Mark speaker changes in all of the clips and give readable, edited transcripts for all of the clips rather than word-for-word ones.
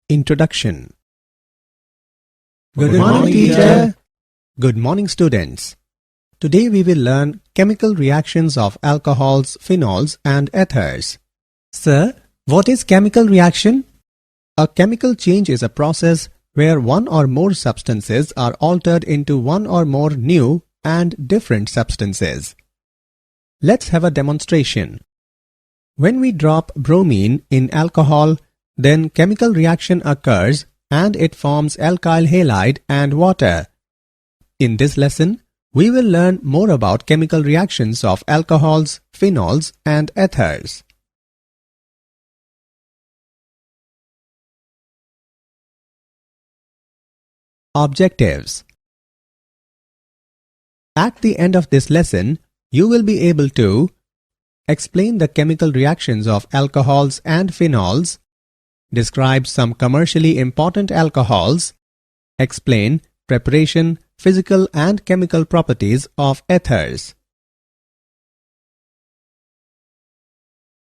Speaker 1: Introduction.
Speaker 2: Good morning, teacher.
Speaker 1: Good morning, students. Today we will learn chemical reactions of alcohols, phenols and ethers. Sir, what is chemical reaction? A chemical change is a process where one or more substances are altered into one or more new and different substances. Let's have a demonstration. When we drop bromine in alcohol, then chemical reaction occurs and it forms alkyl halide and water. In this lesson, we will learn more about chemical reactions of alcohols, phenols and ethers. Objectives. At the end of this lesson, you will be able to explain the chemical reactions of alcohols and phenols, describe some commercially important alcohols, explain preparation, physical and chemical properties of ethers.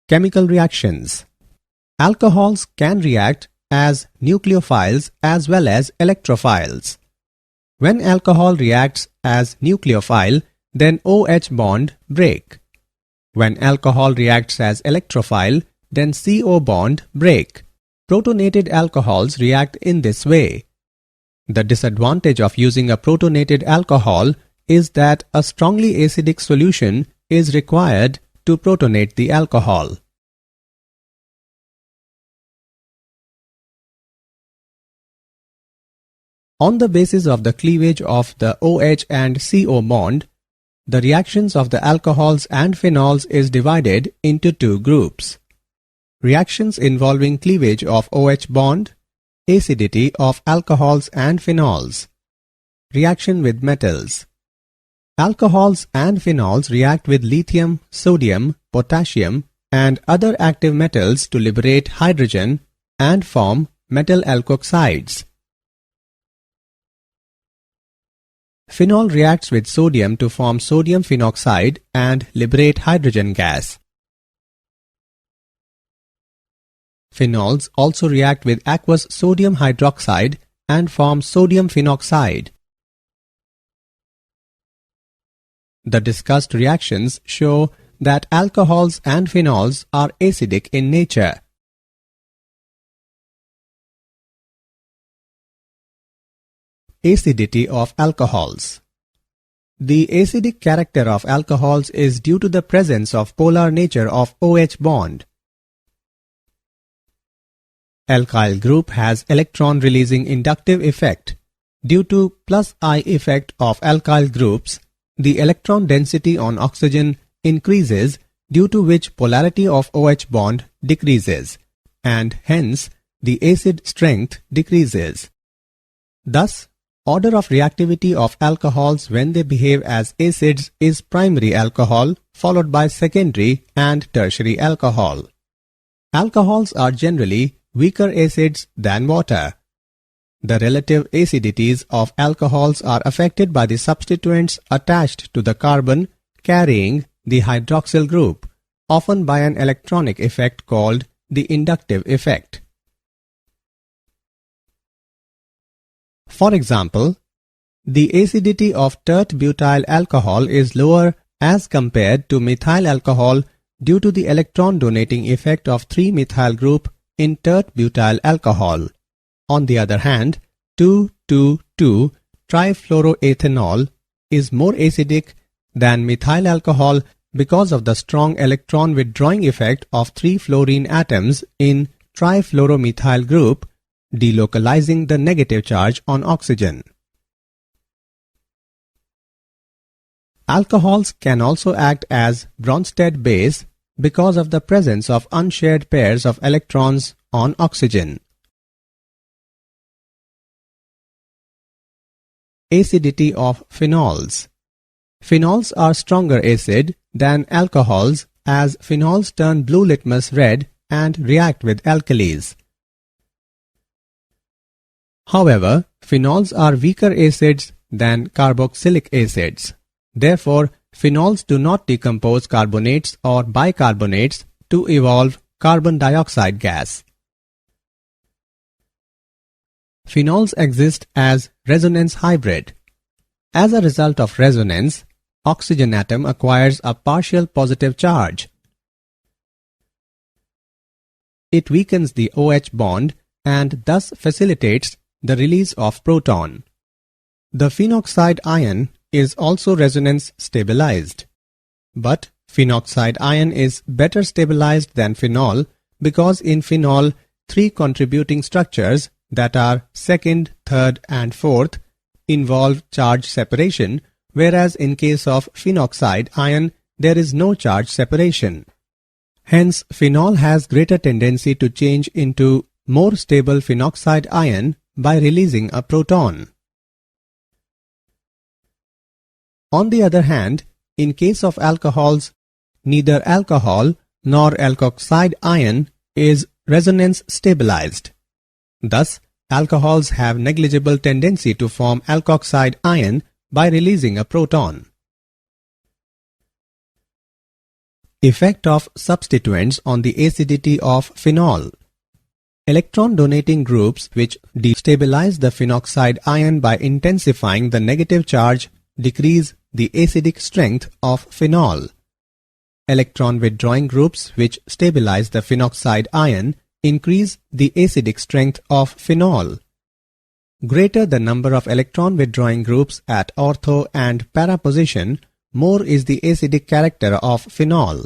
Speaker 1: Chemical reactions. Alcohols can react as nucleophiles as well as electrophiles. When alcohol reacts as nucleophile, then OH bond break. When alcohol reacts as electrophile, then CO bond break. Protonated alcohols react in this way. The disadvantage of using a protonated alcohol is that a strongly acidic solution is required to protonate the alcohol. On the basis of the cleavage of the OH and CO bond, the reactions of the alcohols and phenols is divided into two groups. Reactions involving cleavage of OH bond, acidity of alcohols and phenols. Reaction with metals. Alcohols and phenols react with lithium, sodium, potassium and other active metals to liberate hydrogen and form metal alkoxides. Phenol reacts with sodium to form sodium phenoxide and liberate hydrogen gas. Phenols also react with aqueous sodium hydroxide and form sodium phenoxide. The discussed reactions show that alcohols and phenols are acidic in nature. Acidity of alcohols. The acidic character of alcohols is due to the presence of polar nature of OH bond. Alkyl group has electron-releasing inductive effect. Due to plus I effect of alkyl groups, the electron density on oxygen increases, due to which polarity of OH bond decreases, and hence the acid strength decreases. Thus, order of reactivity of alcohols when they behave as acids is primary alcohol, followed by secondary and tertiary alcohol. Alcohols are generally weaker acids than water. The relative acidities of alcohols are affected by the substituents attached to the carbon carrying the hydroxyl group, often by an electronic effect called the inductive effect. For example, the acidity of tert-butyl alcohol is lower as compared to methyl alcohol due to the electron-donating effect of 3-methyl group in tert-butyl alcohol. On the other hand, 2,2,2-trifluoroethanol is more acidic than methyl alcohol because of the strong electron withdrawing effect of 3 fluorine atoms in trifluoromethyl group, delocalizing the negative charge on oxygen. Alcohols can also act as Bronsted base because of the presence of unshared pairs of electrons on oxygen. Acidity of phenols. Phenols are stronger acid than alcohols as phenols turn blue litmus red and react with alkalis. However, phenols are weaker acids than carboxylic acids. Therefore, phenols do not decompose carbonates or bicarbonates to evolve carbon dioxide gas. Phenols exist as resonance hybrid. As a result of resonance, oxygen atom acquires a partial positive charge. It weakens the OH bond and thus facilitates the release of proton. The phenoxide ion is also resonance stabilized. But phenoxide ion is better stabilized than phenol because in phenol, 3 contributing structures that are second, third and fourth involve charge separation, whereas in case of phenoxide ion, there is no charge separation. Hence, phenol has greater tendency to change into more stable phenoxide ion by releasing a proton. On the other hand, in case of alcohols, neither alcohol nor alkoxide ion is resonance stabilized. Thus, alcohols have negligible tendency to form alkoxide ion by releasing a proton. Effect of substituents on the acidity of phenol. Electron-donating groups which destabilize the phenoxide ion by intensifying the negative charge decrease the acidic strength of phenol. Electron-withdrawing groups which stabilize the phenoxide ion increase the acidic strength of phenol. Greater the number of electron-withdrawing groups at ortho and para position, more is the acidic character of phenol.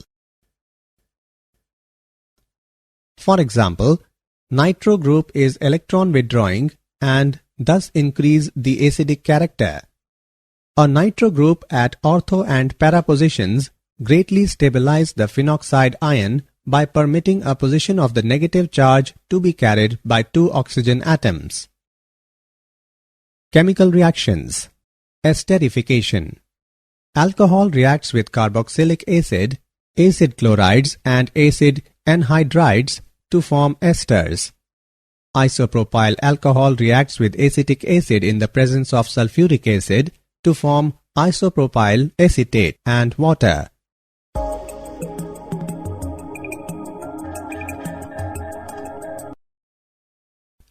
Speaker 1: For example, nitro group is electron-withdrawing and thus increase the acidic character. A nitro group at ortho and para positions greatly stabilize the phenoxide ion by permitting a position of the negative charge to be carried by 2 oxygen atoms. Chemical reactions. Esterification. Alcohol reacts with carboxylic acid, acid chlorides and acid anhydrides to form esters. Isopropyl alcohol reacts with acetic acid in the presence of sulfuric acid to form isopropyl acetate and water.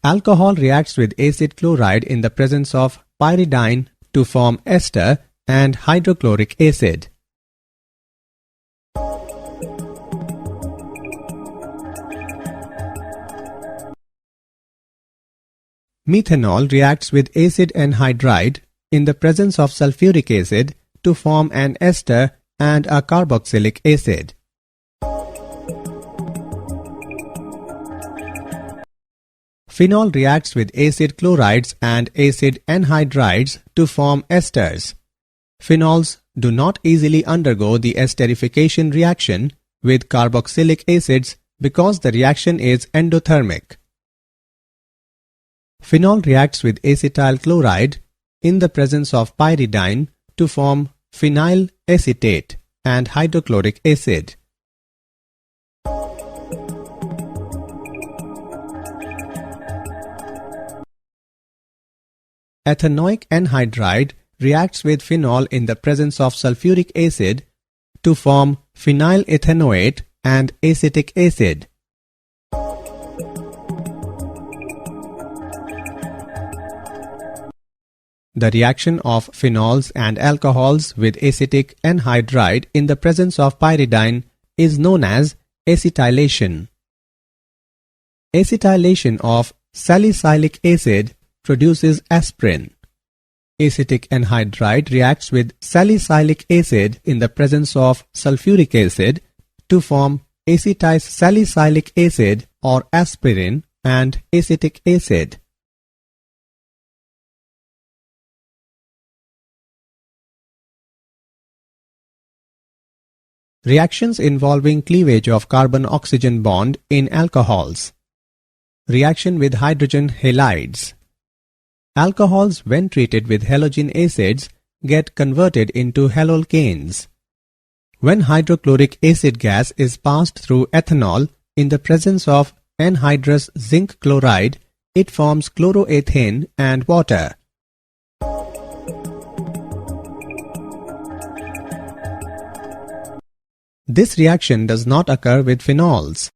Speaker 1: Alcohol reacts with acid chloride in the presence of pyridine to form ester and hydrochloric acid. Methanol reacts with acid anhydride in the presence of sulfuric acid to form an ester and a carboxylic acid. Phenol reacts with acid chlorides and acid anhydrides to form esters. Phenols do not easily undergo the esterification reaction with carboxylic acids because the reaction is endothermic. Phenol reacts with acetyl chloride in the presence of pyridine to form phenyl acetate and hydrochloric acid. Ethanoic anhydride reacts with phenol in the presence of sulfuric acid to form phenyl ethanoate and acetic acid. The reaction of phenols and alcohols with acetic anhydride in the presence of pyridine is known as acetylation. Acetylation of salicylic acid produces aspirin. Acetic anhydride reacts with salicylic acid in the presence of sulfuric acid to form acetylsalicylic acid or aspirin and acetic acid. Reactions involving cleavage of carbon-oxygen bond in alcohols. Reaction with hydrogen halides. Alcohols, when treated with halogen acids, get converted into halolcanes. When hydrochloric acid gas is passed through ethanol in the presence of anhydrous zinc chloride, it forms chloroethane and water. This reaction does not occur with phenols.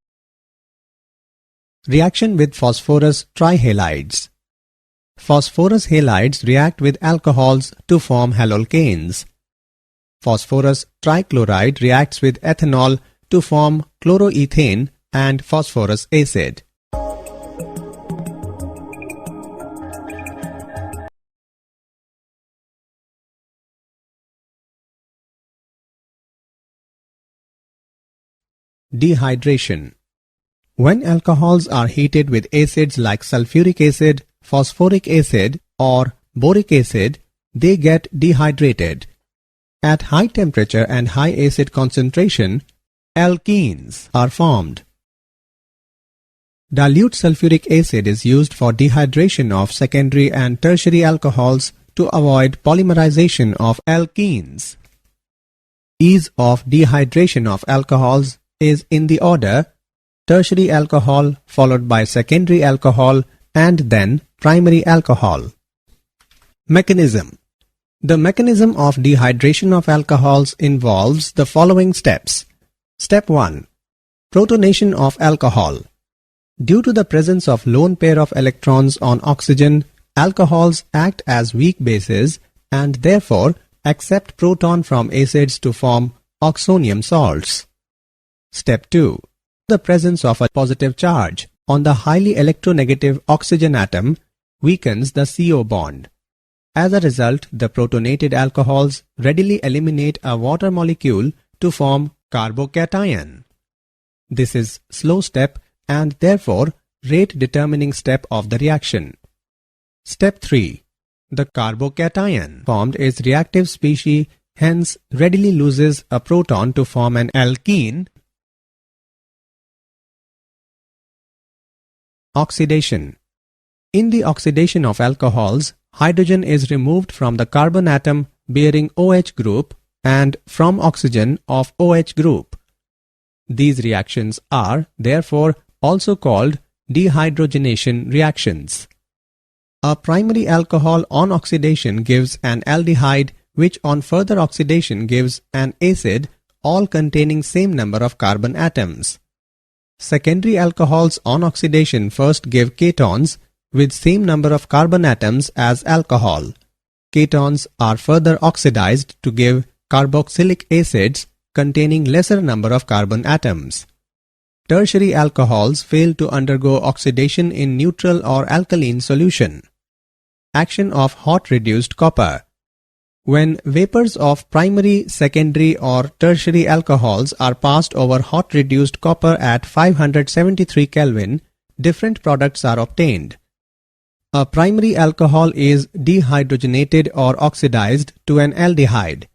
Speaker 1: Reaction with phosphorus trihalides. phosphorus halides react with alcohols to form halolcanes. Phosphorus trichloride reacts with ethanol to form chloroethane and phosphorus acid. Dehydration. When alcohols are heated with acids like sulfuric acid, phosphoric acid, or boric acid, they get dehydrated. At high temperature and high acid concentration, alkenes are formed. Dilute sulfuric acid is used for dehydration of secondary and tertiary alcohols to avoid polymerization of alkenes. Ease of dehydration of alcohols is in the order tertiary alcohol followed by secondary alcohol and then primary alcohol. Mechanism. The mechanism of dehydration of alcohols involves the following steps. Step 1. Protonation of alcohol. Due to the presence of lone pair of electrons on oxygen, alcohols act as weak bases and therefore accept proton from acids to form oxonium salts. Step 2. The presence of a positive charge on the highly electronegative oxygen atom weakens the CO bond. As a result, the protonated alcohols readily eliminate a water molecule to form carbocation. This is slow step and therefore rate determining step of the reaction. Step 3. The carbocation formed is reactive species, hence readily loses a proton to form an alkene. Oxidation. In the oxidation of alcohols, hydrogen is removed from the carbon atom bearing OH group and from oxygen of OH group. These reactions are, therefore, also called dehydrogenation reactions. A primary alcohol on oxidation gives an aldehyde which on further oxidation gives an acid, all containing same number of carbon atoms. Secondary alcohols on oxidation first give ketones with same number of carbon atoms as alcohol. Ketones are further oxidized to give carboxylic acids containing lesser number of carbon atoms. Tertiary alcohols fail to undergo oxidation in neutral or alkaline solution. Action of hot reduced copper. When vapors of primary, secondary or tertiary alcohols are passed over hot reduced copper at 573 Kelvin, different products are obtained. A primary alcohol is dehydrogenated or oxidized to an aldehyde.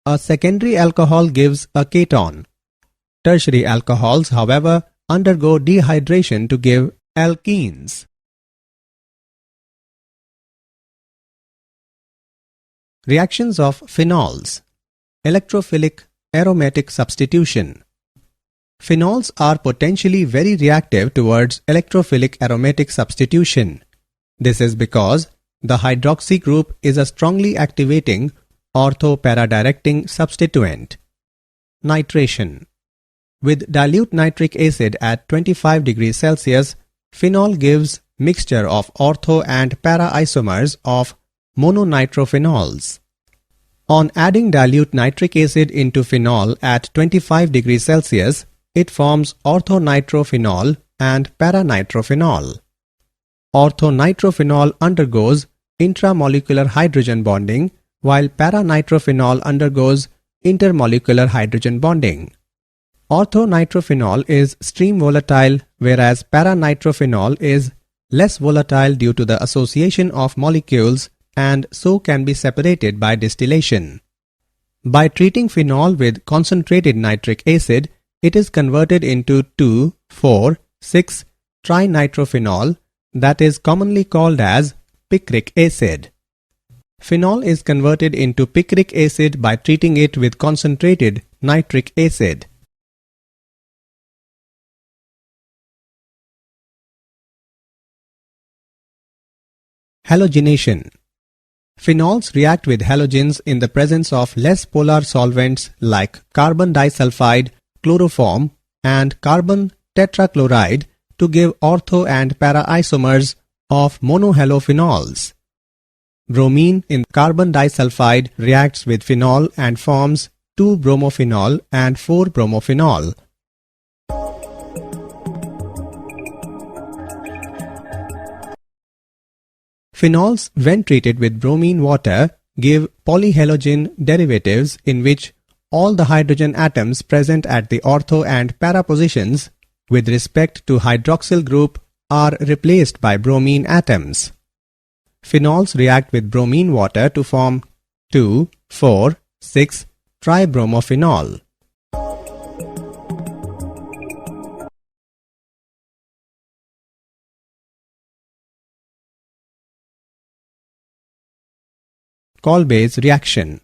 Speaker 1: A secondary alcohol gives a keton. Tertiary alcohols, however, undergo dehydration to give alkenes. Reactions of phenols. Electrophilic aromatic substitution. Phenols are potentially very reactive towards electrophilic aromatic substitution. This is because the hydroxy group is a strongly activating ortho-para-directing substituent. Nitration. With dilute nitric acid at 25 degrees Celsius, phenol gives mixture of ortho and para isomers of mononitrophenols. On adding dilute nitric acid into phenol at 25 degrees Celsius, it forms orthonitrophenol and paranitrophenol. Orthonitrophenol undergoes intramolecular hydrogen bonding, while paranitrophenol undergoes intermolecular hydrogen bonding. Orthonitrophenol is stream volatile, whereas paranitrophenol is less volatile due to the association of molecules and so can be separated by distillation. By treating phenol with concentrated nitric acid, it is converted into 2,4,6-trinitrophenol, that is commonly called as picric acid. Phenol is converted into picric acid by treating it with concentrated nitric acid. Halogenation. Phenols react with halogens in the presence of less polar solvents like carbon disulfide, chloroform, and carbon tetrachloride to give ortho and para isomers of monohalophenols. Bromine in carbon disulfide reacts with phenol and forms 2-bromophenol and 4-bromophenol. Phenols, when treated with bromine water, give polyhalogen derivatives in which all the hydrogen atoms present at the ortho and para positions with respect to hydroxyl group are replaced by bromine atoms. Phenols react with bromine water to form 2,4,6-tribromophenol. Kolbe's reaction.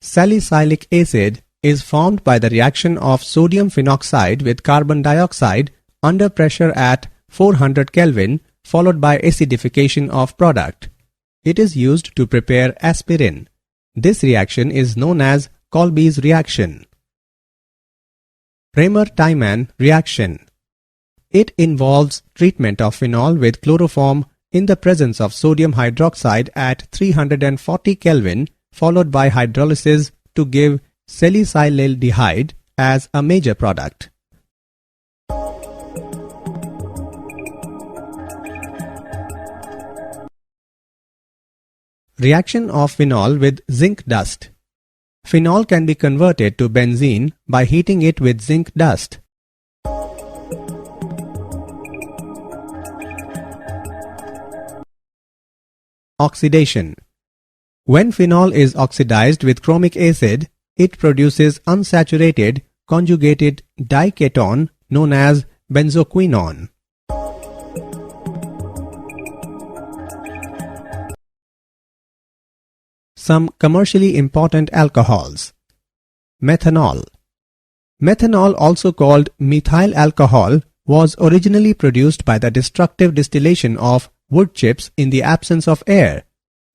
Speaker 1: Salicylic acid is formed by the reaction of sodium phenoxide with carbon dioxide under pressure at 400 Kelvin followed by acidification of product. It is used to prepare aspirin. This reaction is known as Kolbe's reaction. Raymer-Tiemann reaction. It involves treatment of phenol with chloroform in the presence of sodium hydroxide at 340 Kelvin followed by hydrolysis to give salicylaldehyde as a major product. Reaction of phenol with zinc dust. Phenol can be converted to benzene by heating it with zinc dust. Oxidation. When phenol is oxidized with chromic acid, it produces unsaturated conjugated dicaton known as benzoquinone. Some commercially important alcohols. Methanol. Methanol, also called methyl alcohol, was originally produced by the destructive distillation of wood chips in the absence of air.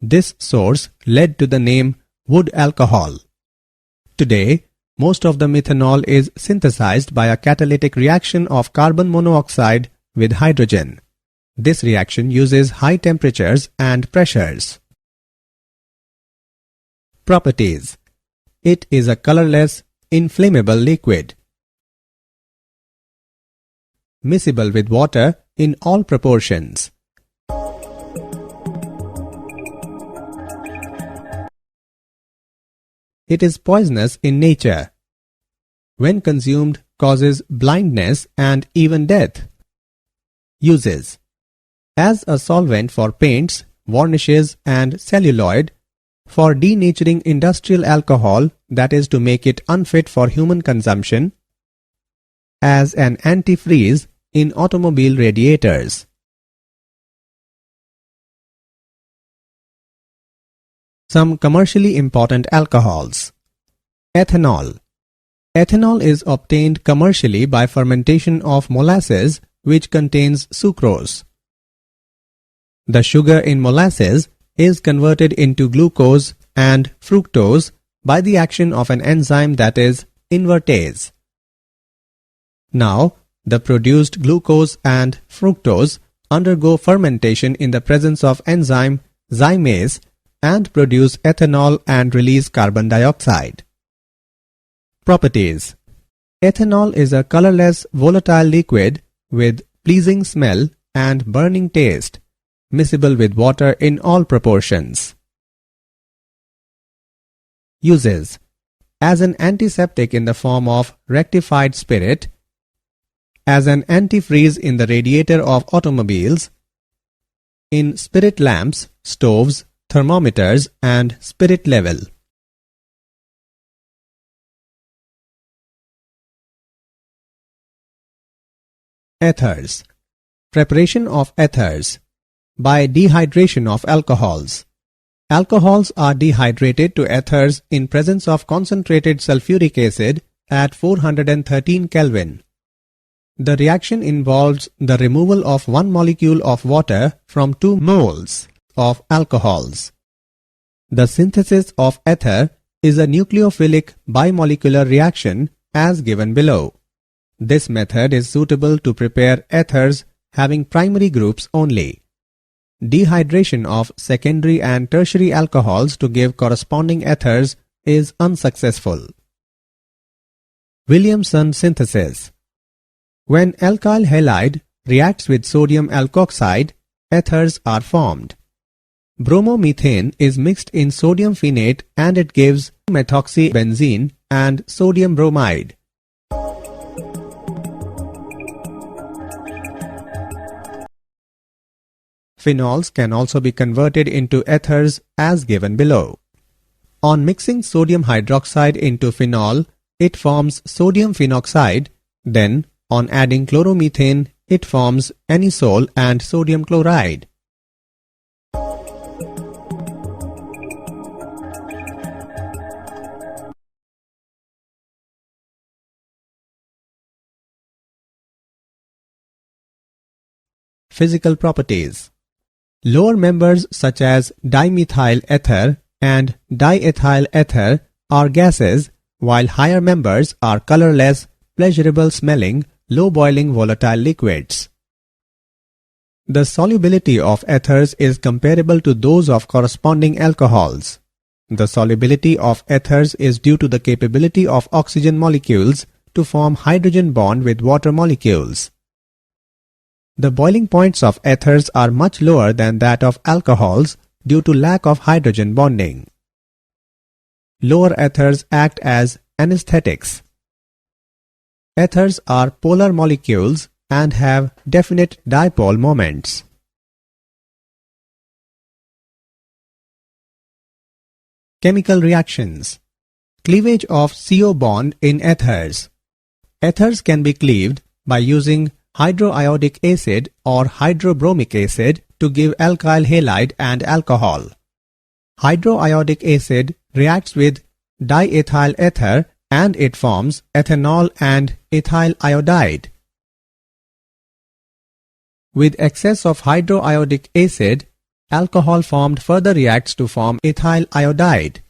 Speaker 1: This source led to the name wood alcohol. Today, most of the methanol is synthesized by a catalytic reaction of carbon monoxide with hydrogen. This reaction uses high temperatures and pressures. Properties. It is a colorless, inflammable liquid. Miscible with water in all proportions. It is poisonous in nature. When consumed, causes blindness and even death. Uses. As a solvent for paints, varnishes and celluloid, for denaturing industrial alcohol, that is to make it unfit for human consumption, as an antifreeze in automobile radiators. Some commercially important alcohols. Ethanol. Ethanol is obtained commercially by fermentation of molasses which contains sucrose. The sugar in molasses is converted into glucose and fructose by the action of an enzyme that is invertase. Now, the produced glucose and fructose undergo fermentation in the presence of enzyme zymase and produce ethanol and release carbon dioxide. Properties. Ethanol is a colorless, volatile liquid with pleasing smell and burning taste, miscible with water in all proportions. Uses. As an antiseptic in the form of rectified spirit, as an antifreeze in the radiator of automobiles, in spirit lamps, stoves, thermometers and spirit level. Ethers. Preparation of ethers. By dehydration of alcohols. Alcohols are dehydrated to ethers in presence of concentrated sulfuric acid at 413 Kelvin. The reaction involves the removal of one molecule of water from 2 moles of alcohols. The synthesis of ether is a nucleophilic bimolecular reaction as given below. This method is suitable to prepare ethers having primary groups only. dehydration of secondary and tertiary alcohols to give corresponding ethers is unsuccessful. Williamson synthesis. When alkyl halide reacts with sodium alkoxide, ethers are formed. Bromomethane is mixed in sodium phenate and it gives methoxybenzene and sodium bromide. Phenols can also be converted into ethers as given below. On mixing sodium hydroxide into phenol, it forms sodium phenoxide. Then, on adding chloromethane, it forms anisole and sodium chloride. Physical properties. Lower members such as dimethyl ether and diethyl ether are gases, while higher members are colorless, pleasurable smelling, low boiling volatile liquids. The solubility of ethers is comparable to those of corresponding alcohols. The solubility of ethers is due to the capability of oxygen molecules to form hydrogen bond with water molecules. The boiling points of ethers are much lower than that of alcohols due to lack of hydrogen bonding. Lower ethers act as anesthetics. Ethers are polar molecules and have definite dipole moments. Chemical reactions. Cleavage of CO bond in ethers. Ethers can be cleaved by using hydroiodic acid or hydrobromic acid to give alkyl halide and alcohol. Hydroiodic acid reacts with diethyl ether and it forms ethanol and ethyl iodide. With excess of hydroiodic acid, alcohol formed further reacts to form ethyl iodide.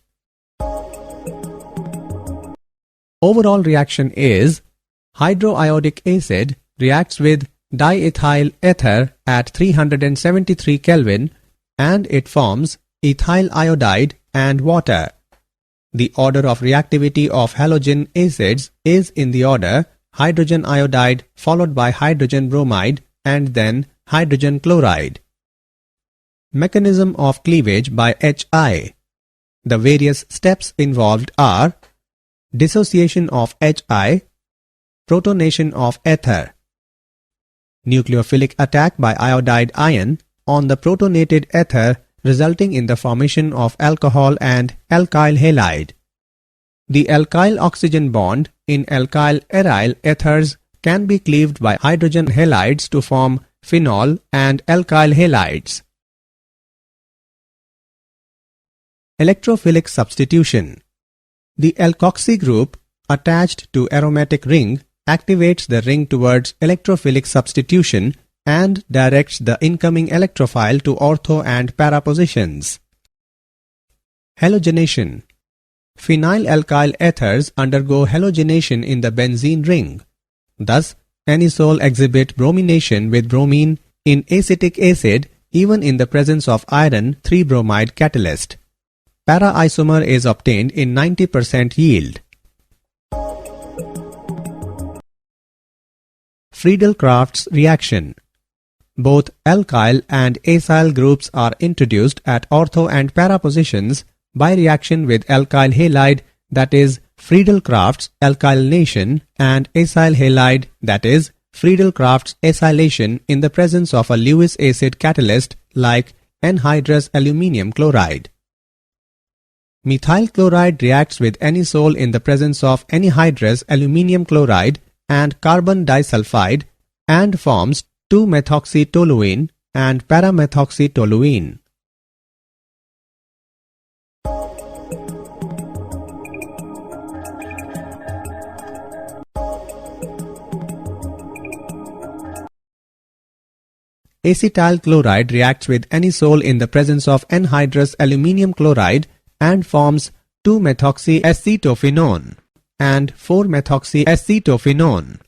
Speaker 1: Overall reaction is hydroiodic acid reacts with diethyl ether at 373 Kelvin and it forms ethyl iodide and water. The order of reactivity of halogen acids is in the order hydrogen iodide followed by hydrogen bromide and then hydrogen chloride. Mechanism of cleavage by HI. The various steps involved are dissociation of HI, protonation of ether, nucleophilic attack by iodide ion on the protonated ether resulting in the formation of alcohol and alkyl halide. The alkyl oxygen bond in alkyl aryl ethers can be cleaved by hydrogen halides to form phenol and alkyl halides. Electrophilic substitution. The alkoxy group attached to aromatic ring activates the ring towards electrophilic substitution and directs the incoming electrophile to ortho and para positions. Halogenation. Phenyl alkyl ethers undergo halogenation in the benzene ring. Thus, anisole exhibit bromination with bromine in acetic acid even in the presence of iron 3-bromide catalyst. Para isomer is obtained in 90% yield. Friedel-Crafts reaction. Both alkyl and acyl groups are introduced at ortho and para positions by reaction with alkyl halide, that is Friedel-Crafts alkylation, and acyl halide, that is Friedel-Crafts acylation in the presence of a Lewis acid catalyst like anhydrous aluminium chloride. Methyl chloride reacts with anisole in the presence of anhydrous aluminium chloride and carbon disulfide and forms 2-methoxytoluene and paramethoxytoluene. Acetyl chloride reacts with anisole in the presence of anhydrous aluminium chloride and forms 2-methoxyacetophenone and 4-methoxyacetophenone.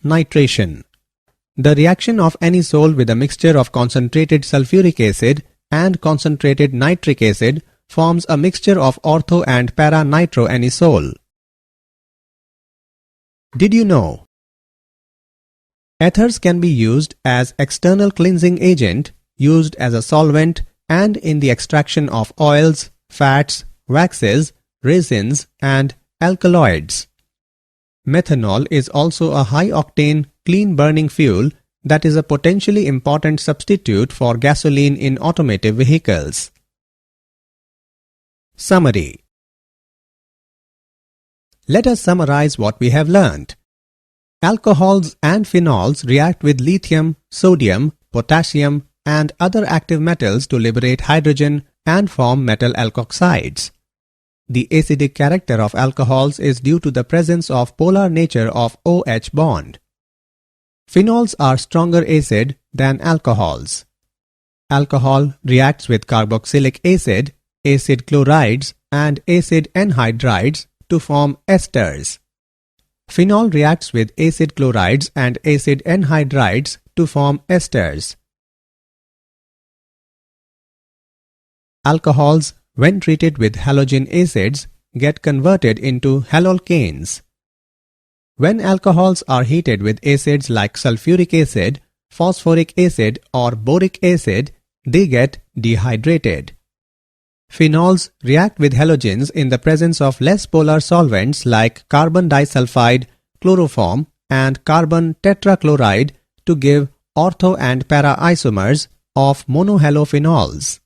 Speaker 1: nitration. The reaction of anisole with a mixture of concentrated sulfuric acid and concentrated nitric acid forms a mixture of ortho and para-nitroanisole. Did you know? Ethers can be used as external cleansing agent, used as a solvent, and in the extraction of oils, fats, waxes, resins, and alkaloids. Methanol is also a high-octane, clean-burning fuel that is a potentially important substitute for gasoline in automotive vehicles. Summary. Let us summarize what we have learned. Alcohols and phenols react with lithium, sodium, potassium, and other active metals to liberate hydrogen and form metal alkoxides. The acidic character of alcohols is due to the presence of polar nature of OH bond. Phenols are stronger acid than alcohols. Alcohol reacts with carboxylic acid, acid chlorides, and acid anhydrides to form esters. Phenol reacts with acid chlorides and acid anhydrides to form esters. Alcohols, when treated with halogen acids, get converted into halolcanes. When alcohols are heated with acids like sulfuric acid, phosphoric acid, or boric acid, they get dehydrated. Phenols react with halogens in the presence of less polar solvents like carbon disulfide, chloroform, and carbon tetrachloride to give ortho and para isomers of monohalophenols.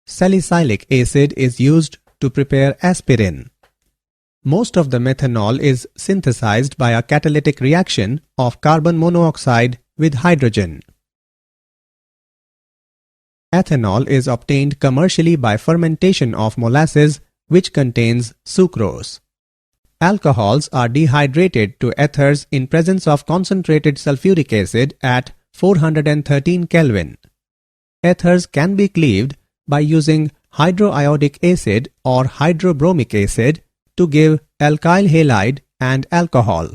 Speaker 1: Salicylic acid is used to prepare aspirin. Most of the methanol is synthesized by a catalytic reaction of carbon monoxide with hydrogen. Ethanol is obtained commercially by fermentation of molasses, which contains sucrose. Alcohols are dehydrated to ethers in presence of concentrated sulfuric acid at 413 Kelvin. Ethers can be cleaved by using hydroiodic acid or hydrobromic acid to give alkyl halide and alcohol.